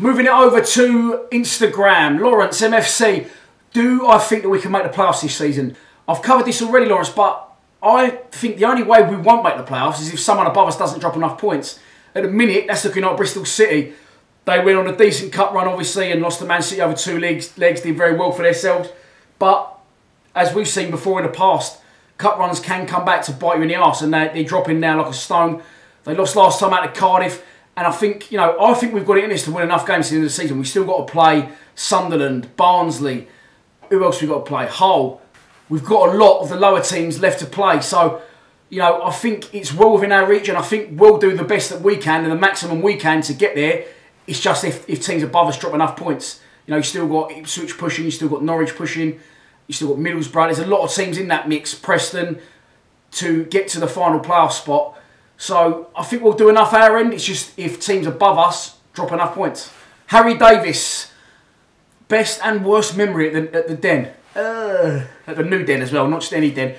Moving it over to Instagram. Lawrence, MFC. Do I think that we can make the playoffs this season? I've covered this already, Lawrence, but I think the only way we won't make the playoffs is if someone above us doesn't drop enough points. At the minute, that's looking like Bristol City. They went on a decent cup run, obviously, and lost to Man City over 2 legs. Did very well for themselves. But, as we've seen before in the past, cup runs can come back to bite you in the arse, and they're dropping now like a stone. They lost last time out to Cardiff. And I think, I think we've got it in us to win enough games at the end of the season. We've still got to play Sunderland, Barnsley. Who else we've got to play? Hull. We've got a lot of the lower teams left to play. So, I think it's well within our reach, and I think we'll do the best that we can and the maximum we can to get there. It's just if teams above us drop enough points. You've still got Ipswich pushing, you've still got Norwich pushing, you've still got Middlesbrough. There's a lot of teams in that mix. Preston to get to the final playoff spot. So I think we'll do enough at our end. It's just if teams above us drop enough points. Harry Davis. Best and worst memory at the Den. At the new Den as well, not just any Den.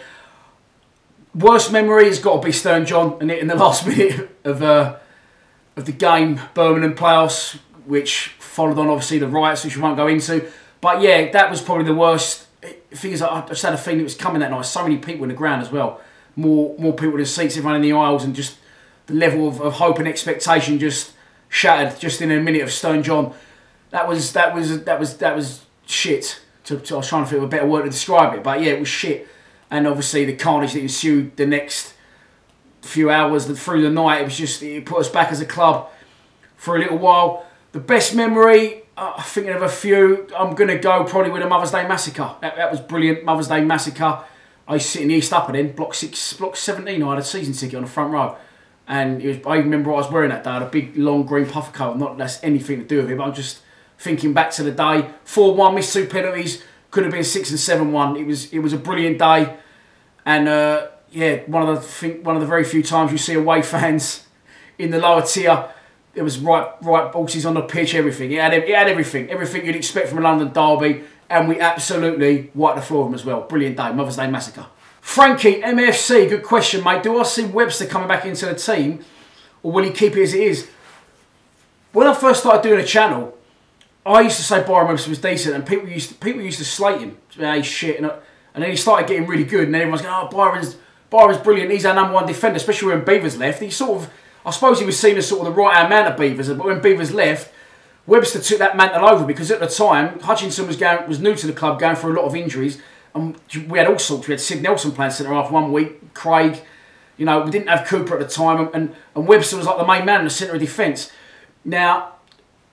Worst memory has got to be Stern John and in the last minute of the game, Birmingham playoffs, which followed on obviously the riots, which we won't go into. But yeah, that was probably the worst. The thing is, I just had a feeling it was coming that night. So many people in the ground as well. More people in the seats, everyone in the aisles, and just the level of hope and expectation just shattered just in a minute of Stern John. That was shit. I was trying to think of a better word to describe it, but yeah, it was shit. And obviously the carnage that ensued the next few hours through the night, it put us back as a club for a little while. The best memory, I'm thinking of a few. I'm going to go probably with a Mother's Day Massacre. That was brilliant, Mother's Day Massacre. I used to sit in the East Upper then, block 17. I had a season ticket on the front row. And I even remember what I was wearing that day. I had a big, long green puffer coat. Not that that's anything to do with it, but I'm just thinking back to the day. 4-1, missed 2 penalties. Could have been 6 and 7-1. It was a brilliant day. And yeah, one of the very few times you see away fans in the lower tier. It was right horses on the pitch, everything. It had everything you'd expect from a London derby, and we absolutely wiped the floor of them as well. Brilliant day, Mother's Day Massacre. Frankie, MFC, good question, mate. Do I see Webster coming back into the team, or will he keep it as it is? When I first started doing a channel, I used to say Byron Webster was decent, and people used to slate him. He's shit, and then he started getting really good, and then everyone's going, oh, Byron's brilliant. He's our #1 defender, especially when Beavers left. He sort of, I suppose he was seen as sort of the right-hand man of Beavers, but when Beavers left, Webster took that mantle over, because at the time, Hutchinson was new to the club, going through a lot of injuries, and we had all sorts. We had Sid Nelson playing centre-half 1 week, Craig, we didn't have Cooper at the time, and Webster was like the main man in the centre of defence. Now,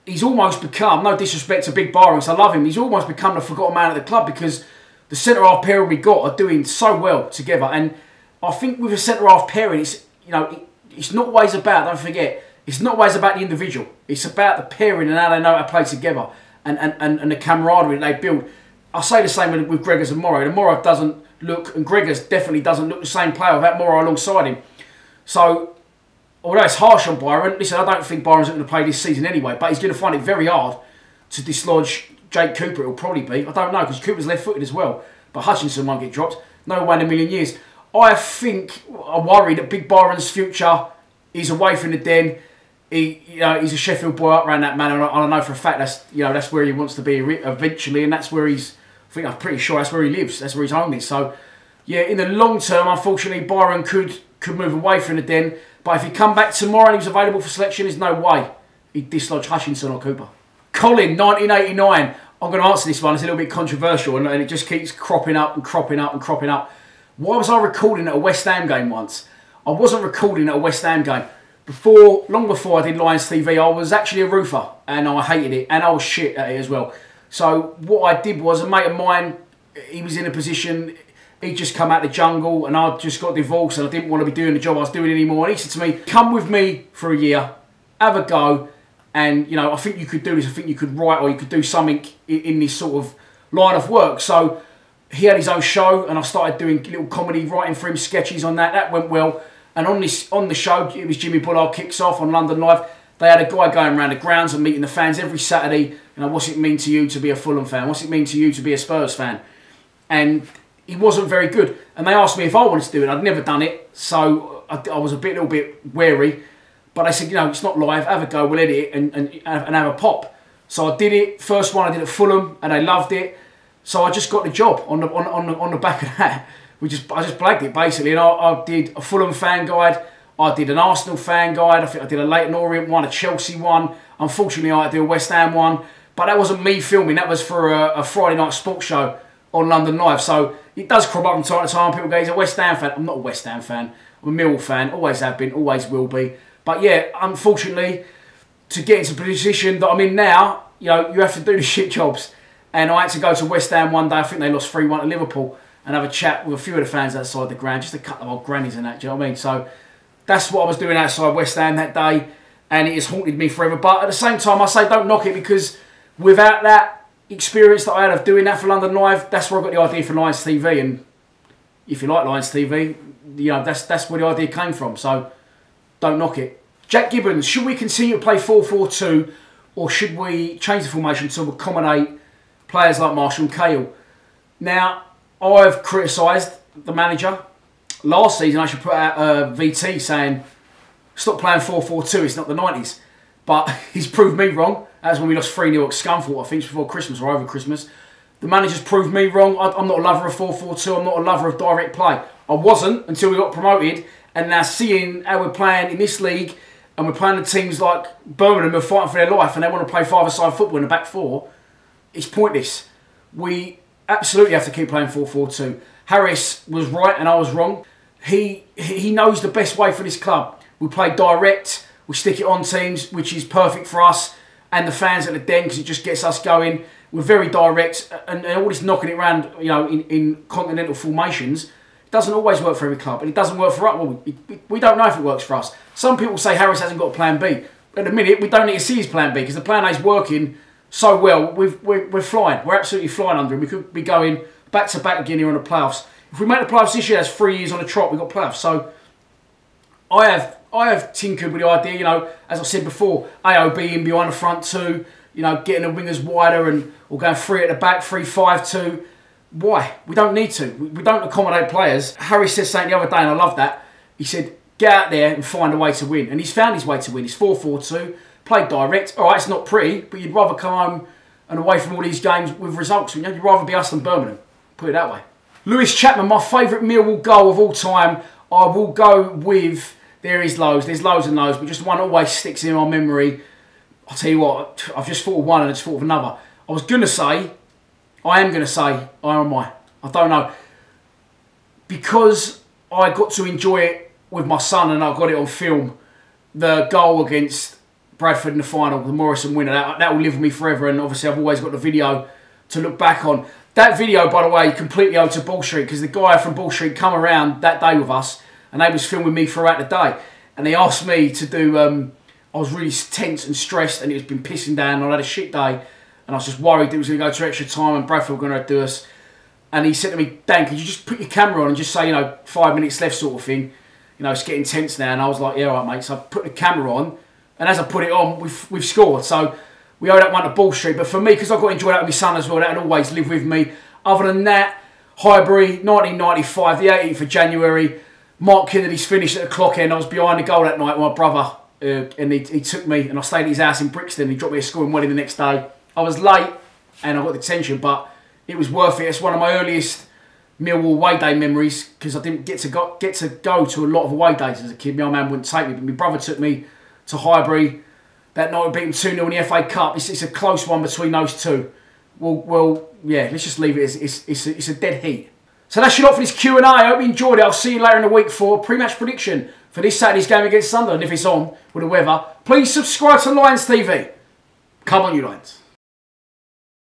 he's almost become, no disrespect to Big Byron, because I love him, he's almost become the forgotten man at the club, because the centre-half pairing we got are doing so well together. And I think with a centre-half pairing, it's not always about, don't forget, it's not always about the individual. It's about the pairing and how they know how to play together and the camaraderie that they build. I say the same with Gregors and Morrow. And Morrow doesn't look, and Gregors definitely doesn't look the same player without Morrow alongside him. So, although it's harsh on Byron, listen, I don't think Byron's going to play this season anyway, but he's going to find it very hard to dislodge Jake Cooper. It'll probably be. I don't know, because Cooper's left-footed as well. But Hutchinson won't get dropped. No way in a million years. I worry that Big Byron's future is away from the Den. He's a Sheffield boy up around that manner, and I know for a fact that's where he wants to be eventually, and that's where I'm pretty sure that's where he lives. That's where his home is. So, yeah, in the long term, unfortunately, Byron could move away from the Den. But if he come back tomorrow and he was available for selection, there's no way he'd dislodge Hutchinson or Cooper. Colin, 1989. I'm going to answer this one. It's a little bit controversial, and it just keeps cropping up and cropping up and cropping up. Why was I recording at a West Ham game once? I wasn't recording at a West Ham game. Long before I did Lions TV, I was actually a roofer, and I hated it, and I was shit at it as well. So what I did was, a mate of mine, he was in a position, he'd just come out of the jungle, and I'd just got divorced, and I didn't want to be doing the job I was doing anymore. And he said to me, come with me for a year, have a go, and I think you could do this, I think you could write, or you could do something in this sort of line of work. So he had his own show, and I started doing little comedy, writing for him sketches on that. That went well. And on the show, it was Jimmy Bullard Kicks Off on London Live. They had a guy going around the grounds and meeting the fans every Saturday. What's it mean to you to be a Fulham fan? What's it mean to you to be a Spurs fan? And he wasn't very good. And they asked me if I wanted to do it. I'd never done it, so I was a little bit wary. But they said, it's not live. Have a go. We'll edit it and have a pop. So I did it. First one I did at Fulham, and they loved it. So I just got the job on the back of that. I just blagged it basically, and I did a Fulham fan guide. I did an Arsenal fan guide. I think I did a Leyton Orient one, a Chelsea one. Unfortunately, I had to do a West Ham one, but that wasn't me filming. That was for a Friday night sports show on London Live. So it does crop up from time to time. People go, "He's a West Ham fan." I'm not a West Ham fan. I'm a Millwall fan. Always have been. Always will be. But yeah, unfortunately, to get into the position that I'm in now, you know, you have to do the shit jobs. And I had to go to West Ham one day. I think they lost 3-1 to Liverpool, and have a chat with a few of the fans outside the ground, just a couple of old grannies and that. Do you know what I mean? So that's what I was doing outside West Ham that day, and it has haunted me forever. But at the same time, I say don't knock it, because without that experience that I had of doing that for London Live, that's where I got the idea for Lions TV. And if you like Lions TV, you know, that's where the idea came from. So don't knock it. Jack Gibbons, should we continue to play 4-4-2, or should we change the formation to accommodate players like Marshall and Cahill? Now, I've criticised the manager. Last season, I should put out a VT saying, stop playing 4-4-2, it's not the 90s. But he's proved me wrong. That was when we lost 3-0 at Scunthorpe, I think, before Christmas or over Christmas. The manager's proved me wrong. I'm not a lover of 4-4-2. I'm not a lover of direct play. I wasn't until we got promoted. And now seeing how we're playing in this league, and we're playing the teams like Birmingham who are fighting for their life, and they want to play five-a-side football in the back four, it's pointless. We absolutely have to keep playing 4-4-2. Harris was right and I was wrong. He knows the best way for this club. We play direct, we stick it on teams, which is perfect for us and the fans at the Den, because it just gets us going. We're very direct, and all this knocking it around, you know, in continental formations, it doesn't always work for every club, and it doesn't work for us. Well, we don't know if it works for us. Some people say Harris hasn't got a plan B. At the minute, we don't need to see his plan B, because the plan A is working so well. We're flying. We're absolutely flying under him. We could be going back to back again here on the playoffs. If we make the playoffs this year, that's 3 years on the trot. We've got playoffs. So I have tinkered with the idea, you know, as I said before, AOB in behind the front two, you know, getting the wingers wider, and or going 3 at the back, 3-5-2. Why? We don't need to. We don't accommodate players. Harry said something the other day, and I love that. He said, get out there and find a way to win. And he's found his way to win. He's 4-4-2, played direct. All right, it's not pretty, but you'd rather come home and away from all these games with results. You know, you'd rather be us than Birmingham. Put it that way. Lewis Chapman, my favourite Millwall goal of all time. I will go with, there is loads. There's loads and loads, but just one always sticks in my memory. I'll tell you what, I've just thought of one and I just thought of another. I am going to say, I don't know. Because I got to enjoy it with my son and I got it on film, the goal against Bradford in the final, the Morrison winner, that will live with me forever, and obviously I've always got the video to look back on. That video, by the way, completely owed to Ball Street, because the guy from Ball Street come around that day with us and they was filming me throughout the day, and they asked me to do, I was really tense and stressed and it was been pissing down and I had a shit day. And I was just worried it was going to go to extra time and Bradford were going to do us. And he said to me, Dan, could you just put your camera on and just say, you know, 5 minutes left sort of thing. You know, it's getting tense now. And I was like, yeah, all right, mate. So I put the camera on. And as I put it on, we've scored. So we owe that one to Ball Street. But for me, because I got to enjoy that with my son as well, that will always live with me. Other than that, Highbury, 1995, the 18th of January. Mark Kennedy's finished at the clock end. I was behind the goal that night with my brother. And he took me and I stayed at his house in Brixton. He dropped me a scoring wedding the next day. I was late and I got detention, but it was worth it. It's one of my earliest Millwall away day memories, because I didn't get to go to a lot of away days as a kid. My old man wouldn't take me, but my brother took me to Highbury. That night we beat them 2-0 in the FA Cup. It's a close one between those two. Well, yeah, let's just leave it as it's a dead heat. So that's your lot for this Q&A. I hope you enjoyed it. I'll see you later in the week for pre-match prediction for this Saturday's game against Sunderland, if it's on with the weather. Please subscribe to Lions TV. Come on, you Lions.